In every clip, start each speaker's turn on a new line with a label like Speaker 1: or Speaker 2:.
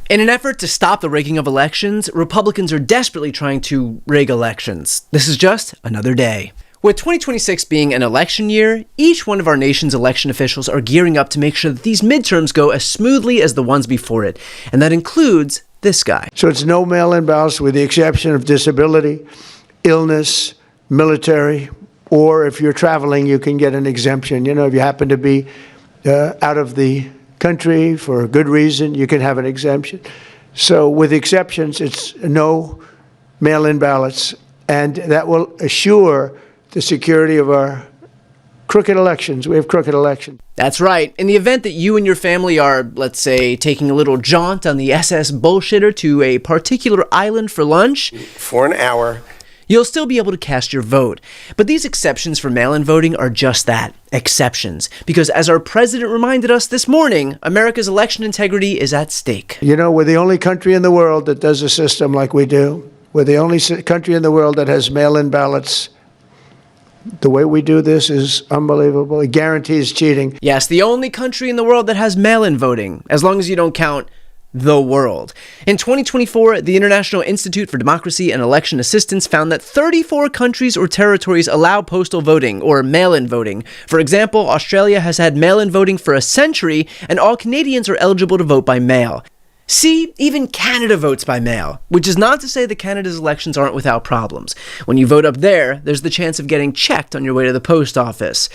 Speaker 1: In an effort to stop the rigging of elections, Republicans are desperately trying to rig elections. This is just another day. With 2026 being an election year, each one of our nation's election officials are gearing up to make sure that these midterms go as smoothly as the ones before it. And that includes this guy.
Speaker 2: So it's no mail-in ballots with the exception of disability, illness, military, or if you're traveling, you can get an exemption. You know, if you happen to be out of the country for a good reason, you can have an exemption. So with exceptions, it's no mail-in ballots, and that will assure the security of our crooked elections. We have crooked elections.
Speaker 1: That's right. In the event that you and your family are, let's say, taking a little jaunt on the SS Bullshitter to a particular island for lunch,
Speaker 3: for an hour,
Speaker 1: you'll still be able to cast your vote. But these exceptions for mail-in voting are just that, exceptions. Because as our president reminded us this morning, America's election integrity is at stake.
Speaker 2: You know, we're the only country in the world that does a system like we do. We're the only country in the world that has mail-in ballots. The way we do this is unbelievable. It guarantees cheating.
Speaker 1: Yes, the only country in the world that has mail-in voting, as long as you don't count the world. In 2024, the International Institute for Democracy and Election Assistance found that 34 countries or territories allow postal voting, or mail-in voting. For example, Australia has had mail-in voting for a century, and all Canadians are eligible to vote by mail. See, even Canada votes by mail, which is not to say that Canada's elections aren't without problems. When you vote up there, there's the chance of getting checked on your way to the post office.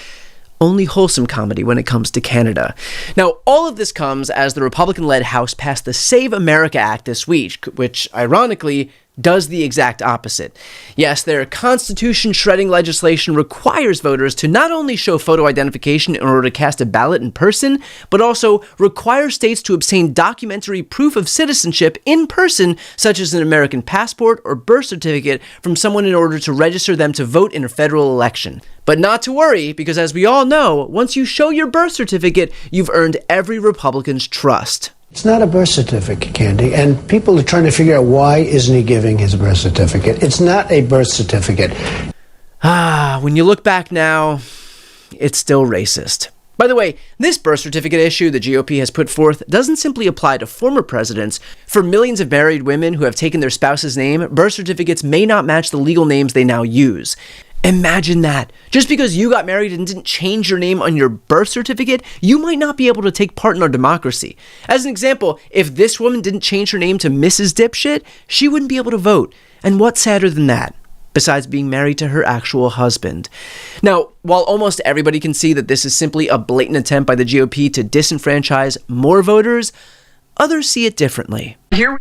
Speaker 1: Only wholesome comedy when it comes to Canada. Now, all of this comes as the Republican-led House passed the Save America Act this week, which, ironically, does the exact opposite. Yes, their constitution-shredding legislation requires voters to not only show photo identification in order to cast a ballot in person, but also requires states to obtain documentary proof of citizenship in person, such as an American passport or birth certificate, from someone in order to register them to vote in a federal election. But not to worry, because as we all know, once you show your birth certificate, you've earned every Republican's trust.
Speaker 2: It's not a birth certificate, Candy, and people are trying to figure out why isn't he giving his birth certificate. It's not a birth certificate.
Speaker 1: When you look back now, it's still racist. By the way, this birth certificate issue the GOP has put forth doesn't simply apply to former presidents. For millions of married women who have taken their spouse's name, birth certificates may not match the legal names they now use. Imagine that. Just because you got married and didn't change your name on your birth certificate, you might not be able to take part in our democracy. As an example, if this woman didn't change her name to Mrs. Dipshit, she wouldn't be able to vote. And what's sadder than that? Besides being married to her actual husband. Now, while almost everybody can see that this is simply a blatant attempt by the GOP to disenfranchise more voters, others see it differently.
Speaker 4: Here